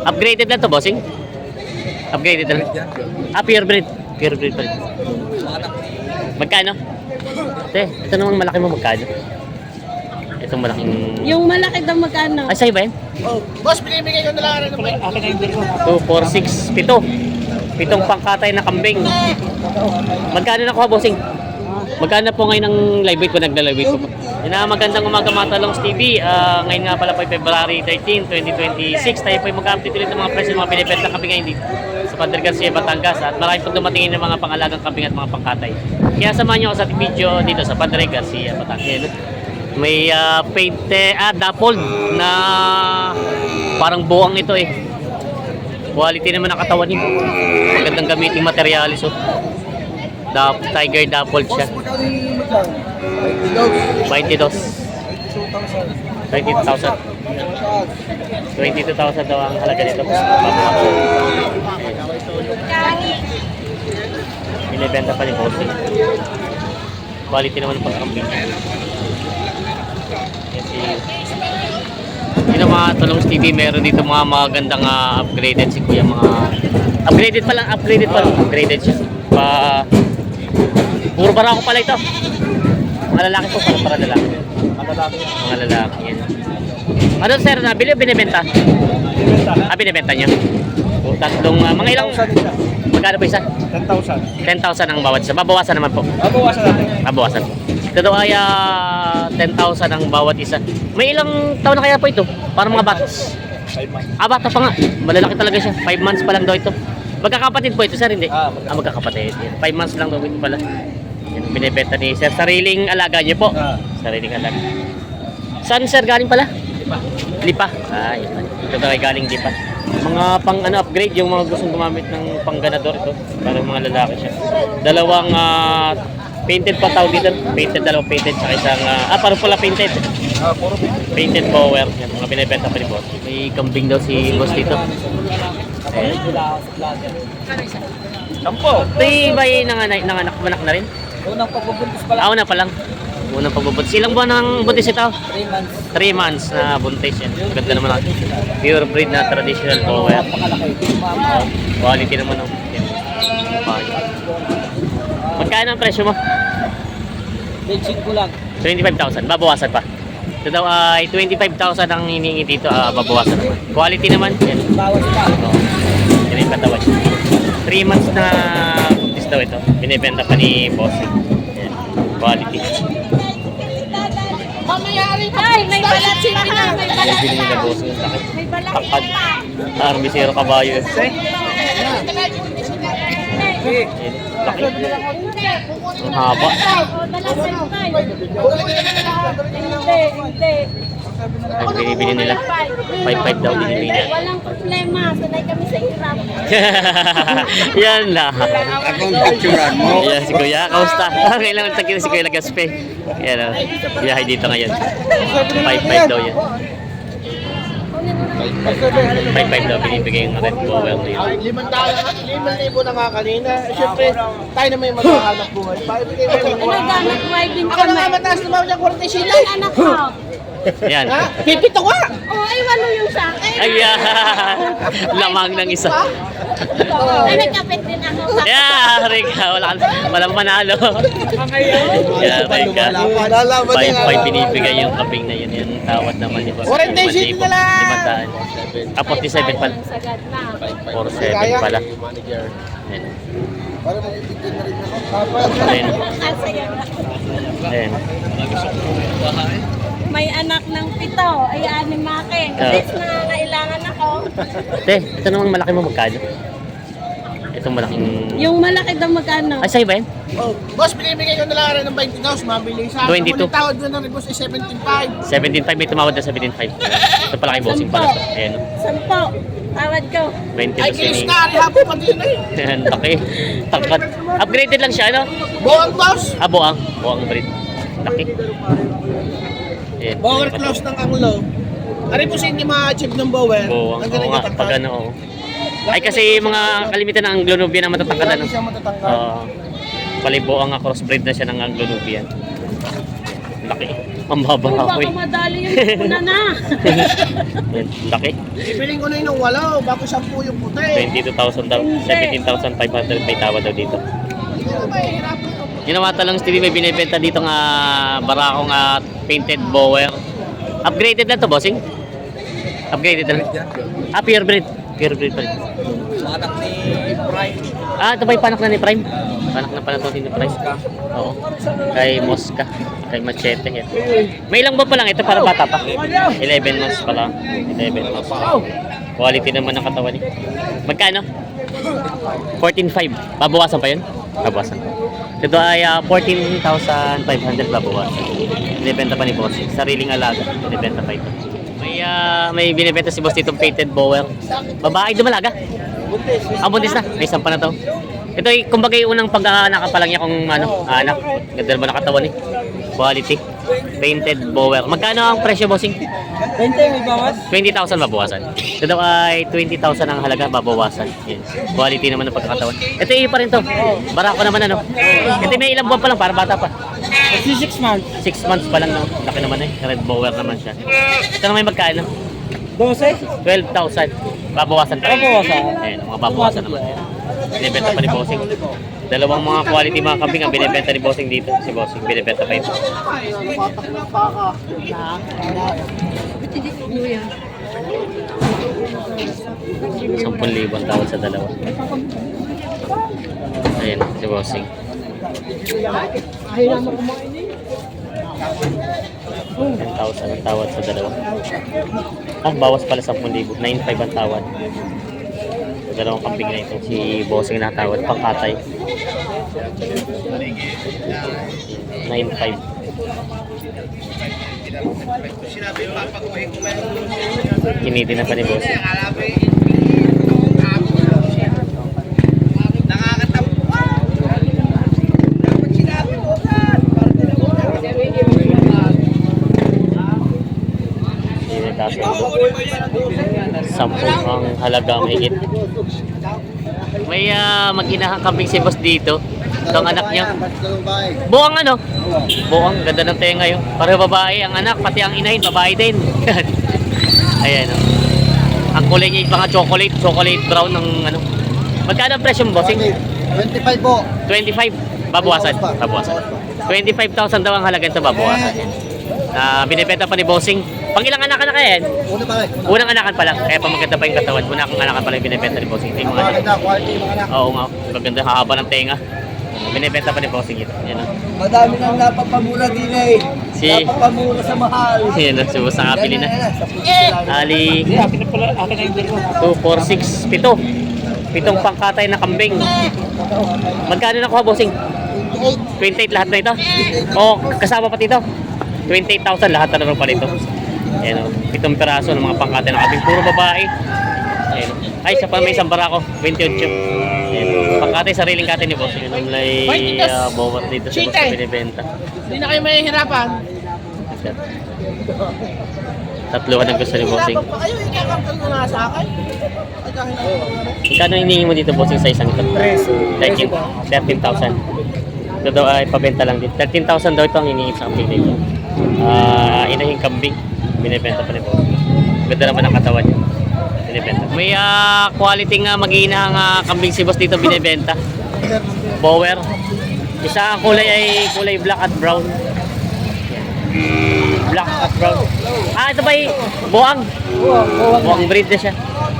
Upgraded lang to, bossing? Upgraded lang. Pure breed. Pure breed pa rin. Magkano? Te, ito namang malaki mo magkano? Itong malaking... Yung malaki daw magkano? Ay, sa'yo ba yan? Oh, boss, binibigay ko na lang ng 2, 4, 6, 7. Pitong pangkatay na kambing. Magkano nakuha, bossing? Magkano po ngayon ang live weight ko? Nagla-live weight ko po. Yan na, magandang umaga mga Talongs TV. Ngayon nga pala po February 13, 2026. Tayo po ay mag-update ulit ng mga presyo ng mga pinipenta kambing ngayon dito sa Padre Garcia, Batangas. At marami po dumatingin ng mga pangalagang kambing at mga pangkatay. Kaya samahan nyo ako sa video dito sa Padre Garcia, Batangas. May dappled na parang buwang ito eh. Quality naman ang katawan niya. Magandang gamiting materialis oh. Tiger dappled siya. 22,000. 22,000 daw ang halaga nito. Binibenta pa ni bossing. Quality naman ang pagkambing. Yun ang mga Talongs TV, meron dito mga magandang upgraded si kuya, mga upgraded siya. Puro barako pala ito. Mga lalaki po, para lalaki. Mga lalaki yan. Ano sir, nabili o binibenta? Binibenta niya. Tatlong, mga ilang, magkano po isa? 10,000. 10,000 ang bawat isa. Babawasan naman po. Babawasan natin. Babawasan. Ito daw ay 10,000 ang bawat isa. May ilang taon na kaya po ito? Para mga batas. 5 months. Bata pa nga. Malalaki talaga siya. 5 months pa lang daw ito. Magkakapatid po ito, sir, hindi? Magkakapatid. 5 months lang daw ito pala. Yan, binibenta ni sir. Sariling alaga niyo po. Sariling alaga. Saan, sir, galing pala? Lipa. Yan. Ito daw ay galing Lipa. Mga pang upgrade, yung mga gustong gumamit ng pangganador ito. Para mga lalaki siya. Dalawang painted pa tawag dito. Dalawang painted. Saka isang, parang pala painted. Puro Painted power. Yan, mga binibenta pa ni boss. May kambing daw si boss dito. Sampo. Ito ba yung nanganak na rin? Unang pagbubuntis pa lang. Una pa lang. Unang pagbubuntis. Ilang buwan ang buntis ito? 3 months. 3 months na buntis yan. Maganda naman ang pure breed na traditional power. Napakalaki. Quality naman ang magkano ang presyo mo? Legit ko lang. 25,000. Babawasan pa. Ito daw ay 25,000 ang hinihingi dito. Babawasan naman. Quality naman. Yan. Bawas pa. Yan yung katawan. 3 months na buntis daw ito. Binibenta pa ni Bossing. Yan. Quality. Mamayari pa! Ay, may balat siya na! May balat Bili nila pa! Bossing. Sakit. May balat Takad. pa! Armisero kabayo. Yan. Laki. Ang haba. Hindi. Ang binibili nila. 5-5 daw binibili nila. Walang problema. Sanay kami sa hirap. Yan na. Akong picturean mo. Yan si Kuya. Kamusta? Kailangan tagin si Kuya Lagaspe. Yan o. Biyahe dito ngayon. 5-5 daw yan. 5-5 daw binibigay yung red power na yun. 5,000 na nga kanina. Siyempre, tayo naman yung maghahanap buhay. Pakibigay mo yung Naghanap buhay din Ako na nga kami. mataas naman yung 47. Ilan anak ko? Yan. Ha? Pipito nga! Ay, walo yung sa akin. Ayan. Lamang ng isa. Ay, nagkapit din ako. Yeah, Rika. Walang manalo. Yeah, Rika. Lalaban 5-5 binibigay yung kaping na yun. Yung tawad naman ni Boss. 47 na lang. 47 pala. Sagad na. 47 pala. Ayan. Para magiging na rin ako. Ayan. Kasaya na. Ayan. May anak ng 7. Ay, 6 akin. Kasi na kailangan ako. Te, ito namang malaki mo magkano? Itong malaking... Yung malaki daw magkano? Ay, sa'yo ba yan? Oh, boss, binibigay ko na lang rin ng 20,000. Mabili sa 22. Ang tawad ko na rin, boss, ay 17,500. 17.5, may tumawad na 17.5. Ito pala kay bossing pala to. Ayan. 10. Tawad ko. 20 Ay, to kinis sining. na rin hapon pati na eh. Ayan, laki. Tangkad. Upgraded lang siya, ano? Buwang, boss. Buang. Buang breed. Laki. Ayan. Bower close ng anglo. Ari po sa hindi ma-achieve ng bower. Buang. Ang Oo ganun nga, yung pag ano, oo. Ay kasi mga kalimitan ng Anglo-Nubian ang matatangkadan. Hindi siya matatangkad. Palibo ang crossbreed na siya ng Anglo-Nubian. Laki. Mambaba ako Baka eh. madali yung una na. Yan, laki. Ibiling ko na yun ng walaw, bago 10 yung puti. 22,000 daw. 17,500 may tawad daw dito. Hindi ko mahihirapan ito. Ginawata lang Stevie, may binibenta dito nga barakong painted bower. Upgraded na to, bossing? Upgraded na. Purebred. Purebred pa rin. Anak ni Prime. Ito ba yung panak na ni Prime? Panak na pala ito ni Prime. Oo. Kay Mosca. Kay Machete. Yan. May ilang ba pa lang ito para bata pa? 11 months pa lang. 11 months. Quality naman ng katawan niya. Magkano? 14,500. Babawasan pa yun? Babawasan. Ito ay 14,500 babawasan. Binibenta pa ni Boss. Sariling alaga. Binibenta pa ito. May binibenta si Boss ditong painted bower. Babae dumalaga. Buntis na. May isang pa na to. Ito ay kumbaga yung unang pag-aanak pa lang niya kung anak. Ganda naman ang katawan eh. Quality. Painted bower. Magkano ang presyo, bossing? 20 may bawas? 20,000 babawasan. Ito daw ay 20,000 ang halaga babawasan. Yan. Quality naman ng pagkakatawan. Ito iyo pa rin to. Barako naman ano. Ito may ilang buwan pa lang para bata pa. 6 months. 6 months pa lang no. Laki naman eh. Red bower naman siya. Ito naman magkano? 12? 12,000. Babawasan pa. Babawasan. Ayun, mga babawasan naman. Binibenta pa ni Bossing. Dalawang mga quality mga kambing ang binibenta ni Bossing dito. Si Bossing binibenta pa ito. Patak ng paka. 10,000 ang tawad sa dalawa. Ayan, si Bossing. 10,000 ang tawad sa dalawa. Bawas pala 10,000. 9,500 ang tawad. Sa dalawang kambing na ito, si Bossing natawad. Pangkatay. 9,500. Kinitin na pa ni Bossing. Sampung ang halagang higit. May mag-inahang kambing si Boss dito. Ito ang anak niya. Buang ano? Buang, ganda ng tenga yun. Pareho babae ang anak, pati ang inahin, babae din. Ayan o. Ang kulay niya yung mga chocolate brown ng ano. Magkano ang presyo mo, Bossing? 25 po. 25. Babawasan. 25,000 daw ang halaga ito, babawasan. Binibenta pa ni Bossing. Pang ilang anak na kaya yan? Una pa Unang anakan pa lang, kaya pa maganda pa yung katawan. Unang anakan pa lang yung binibenta ni Bossing. Ito yung mga anak. Quality mga anak. Oo nga, maganda, hahaba ng tenga. Binibenta pa ni Bossing ito. Yan o. Madami nang napapamura din eh. Si- Napapamura sa mahal. Yan o, subos ang kapili na. Ali, 2, 4, 6, 7. 7 pangkatay na kambing. Magkano nakuha, Bossing? 28 lahat na ito? O, kasama pati ito? 28,000 lahat na naman pala ito. Ayan o, 7 peraso ng mga pangkatay na kambing. Puro babae. Ayan o. Ay, isa pa may isang barako. 28. Ayan o. Pangkatay, sariling katay ni Boss. Yun ang lay bawat dito sa Boss na binibenta. Hindi na kayo mahihirapan. Tatluhan ang gusto ni Bossing. Dapat pa kayo, ikakapal ko na sa akin. Kano hinihingi mo dito, Bossing, sa isang ito? 13,000. Ito daw ay pabenta lang din. 13,000 daw ito ang hinihingi sa kambing dito. Inahing kambing. Binibenta pa ni Bossing. Ganda naman ang katawan niya. Binibenta. May quality nga mag-iinahang kambing si Boss dito binibenta. Bower. Isa ang kulay ay kulay black at brown. Black at brown. Ito ba yung buang? Buang breed na siya.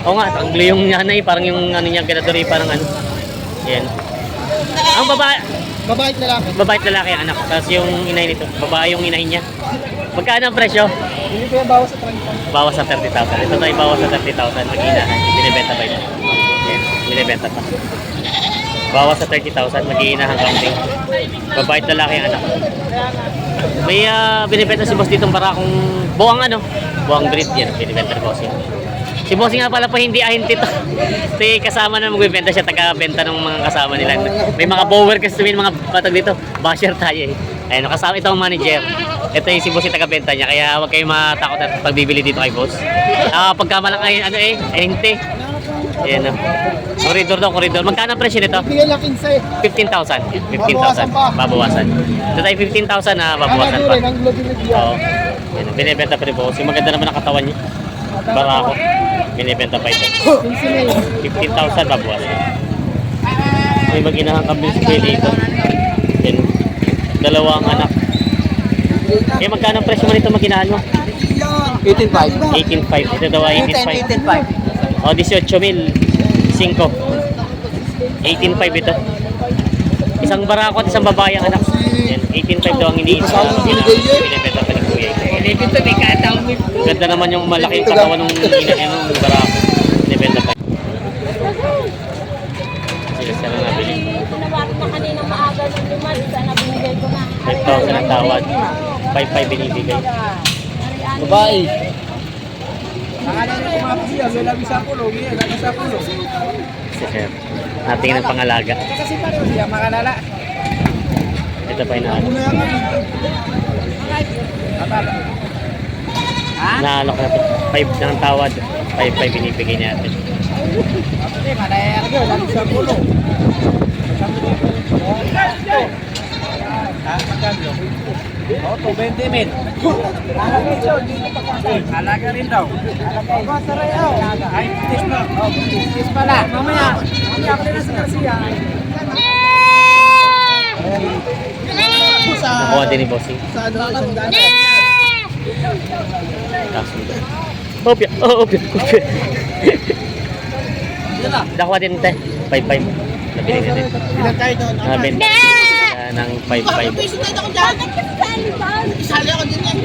Oo nga, tanglo yung nanay. Parang yung ano niya, ganadori, parang ano. Yan. Ang babae, Babait na lang. babae at lalaki ang anak. Tapos yung inay nito, babae yung inay niya. Magkano ang presyo? Hindi ko yung bawas sa 30. Bawas sa 30,000. Ito tayo bawas sa 30,000. Mag-inahan. Binibenta pa ito. Yan, binibenta pa. Bawas sa 30,000. Mag-iinahan kambing. Babae at lalaki ang anak. May binibenta si Boss ditong barakong buwang ano? Buwang breed yan. Binibenta ni Boss yan. Si Bossing nga pala pa hindi ahinti to. Kasi kasama na magbibenta siya, taga-benta ng mga kasama nila. May mga bower kasi sabihin mga batag dito. Basher tayo eh. Ayun, kasama ito ang manager. Ito yung si Boss yung taga-benta niya. Kaya huwag kayong matakot at pagbibili dito kay Boss. Pagka malang ay, ano eh, ahinti. Ayan o. Corridor daw, corridor. Magkano ang presyo nito? Bigyan lang 15. 15,000. 15,000. Babawasan. Ito tayo 15,000 na babawasan pa. Ang lobby na diyan. Oo. Yan, binibenta pa rin po. Kasi maganda naman ang katawan niya. Barako. Binibenta pa ito. 15,000 babawasan. May mag-inahang kambing si Kuya dito. Yan. Dalawang anak. Eh, magkano ang presyo mo nito mag-inahan mo? 18.5. 18,500. Ito daw ay 18,500. O, 18,000. 5. 18,500 ito. Isang barako at isang babae ang anak. Yan, 18,500 daw ang iniisa. Binibenta pa ni Kuya. Ganda naman yung malaking katawan ng barako. Binibenta pa. Sila na nabili. Tinawag na kanina maaga ng 5, sana binigay ko na. 5,000 ang tawad. 5,500 binibigay. Babae. Si Sir. Natingin ang pangalaga. Ito pa inaano. Naalok na 5 ng tawad. 5,500 binibigay natin. Oh, 20 min. Alaga rin daw. Ay, tis na. Oh, tis pala. Mamaya. Mamaya ako na sa Garcia. Nakuha din ni Bossing. Sa ano, isang daan. Kasunod. Opya. Oh, opya. Opya. Nakuha din te. 5,500. Nabili na din. Ilan tayo doon? Nabenta. Ng 5,500. Isali ako din yan.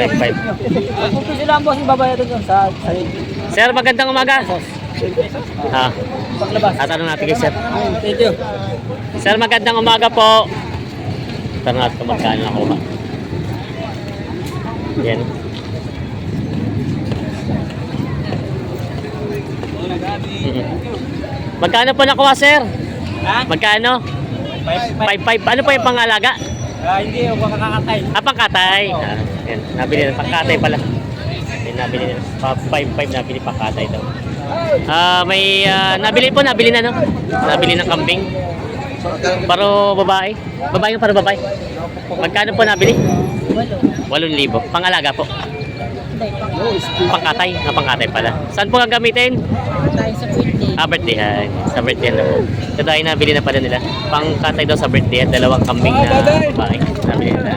5,500. Kung sila ang boss, babayad doon sa Sir, magandang umaga. Ha? paglabas. Tatanong natin kay Sir. Thank you. Sir, magandang umaga po. Tanong natin kung magkano nakuha. Yan. Magkano po nakuha, Sir? Ha? Magkano? 5,500. Ano po yung pangalaga? Hindi, huwag kakakatay. Pangkatay. Yan. Nabili na. Pangkatay pala. Yan, nabili na. 5,500 nabili pangkatay daw. Nabili na, no? Nabili ng kambing. Paro babae. Babae yung paro babae. Magkano po nabili? 8,000. Pangalaga po. Pangkatay. Pangkatay pala. Saan po gagamitin? Tayo sa birthday. Birthday. Sa birthday na po. Ito ay nabili na pala nila. Pangkatay daw sa birthday. Dalawang kambing na babae. Nabili na.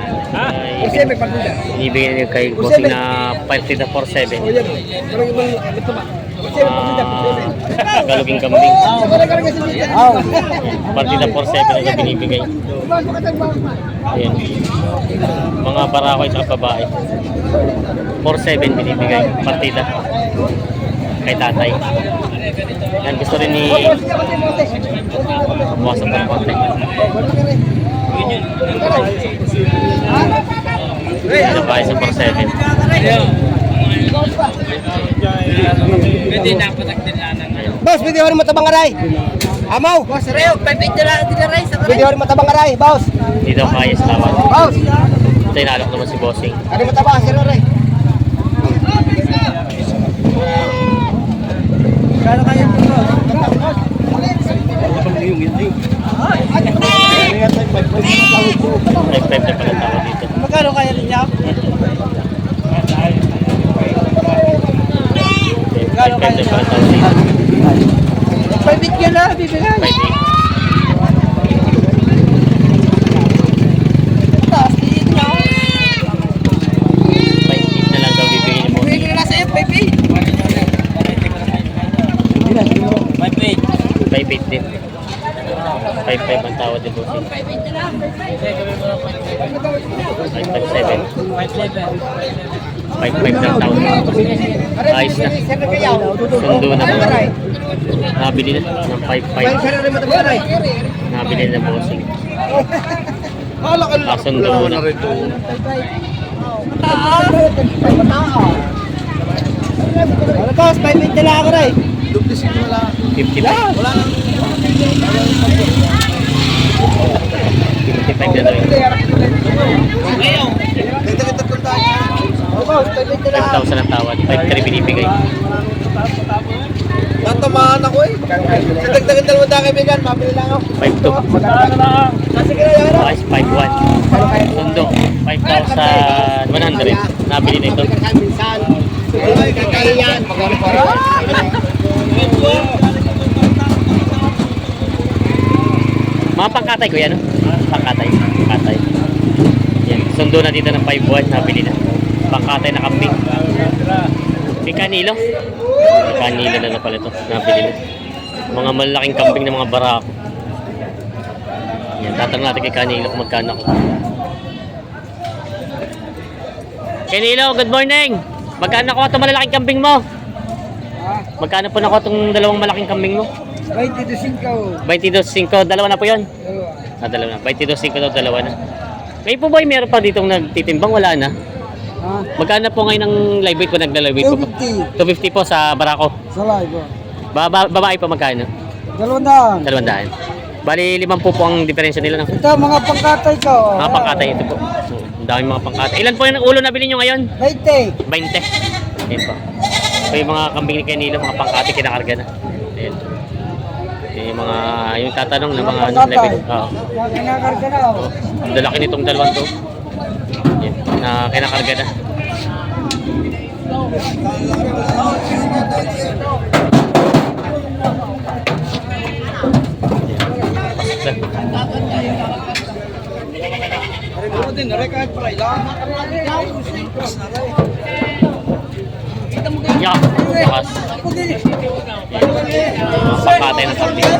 Inibigay niyo kay bossing na 54,700. Galuging kambing. Partida 4,700 na binibigay. Ayan. Mga barako at saka babae. 4,700 binibigay. Partida. Kay tatay. Yan, gusto rin ni buwasan pa ng konti. Ito ba sa 4,700? Boss, pwede ko rin matabang aray. Amaw. Boss, Reo, pwede ko rin matabang aray, boss. Dito kaya sa tawad. Boss. Ito inalok naman si Bossing. Ano matabang, Sir Aray? Kano kaya ito, boss? 5,500 na pala tawad dito. Magkano kaya niya? 5,500 na pala tawad dito. Pwede ka na, bibigay. 5,800. Taas, tiit na. 5,800 na lang daw bibigyan ni Bossing. Bibigay na sa'yo, 5,800 din. 5,500 ang tawad ni Bossing. 5,500. 5,500 lang tawad. Ayos na. Sundo na. Nabili na ng 5,500. Sir Aray, matabang aray. Nabili na Bossing. Kalak-alak. Sundo na. Ano, boss? 5 na ako, Ray. 55. 55 na daw yun. Oh, boss, 5 na lang. 5,000 ang tawad. 5,300 binibigay. tatamaan ako eh. Sa dagdagan dalawang daan kaibigan, mabili lang ako. 5-2. Sige na yan. Price 5-1. Sundo, 5,100. Nabili na ito. Ay, kakaya yan. Mga pangkatay ko yan, no? Pangkatay. Pangkatay. Yan. Sundo na dito ng 5-1. Nabili na. Pangkatay na kambing. May kanilo. May kanilo na pala ito. Nabili na. Mga malaking kambing ng mga barako. Yan. Tatanong natin kay Kanilo kung magkano ako. Kanilo, good morning! Magkano ako itong malalaking kambing mo? Magkano po na ako itong dalawang malaking kambing mo? 22.5. 22.5, dalawa na po yun. Dalawa na. 22.5 daw, dalawa na. Ngayon po ba meron pa ditong nagtitimbang? Wala na. Magkano po ngayon ng live weight po nagla-live weight po? 250 po sa barako. Sa live. Babae pa magkano? 200. 200. Bali 5 po ang diferensya nila. No? Ito, mga pangkatay ko. Mga pangkatay ito po. Ang daming mga pangkatay. Ilan po yung ulo na bilhin nyo ngayon? 20. 20. Ayan po. Ito yung mga kambing ni Kanilo, mga pangkatay kinakarga na. Ayan. Ito yung mga, yung tatanong ng mga level. Oo. Mga kinakarga na ako. Ang lalaki nitong dalawang to. Ayan, na kinakarga na. Yeah, bukas. Pangkatay na kambing.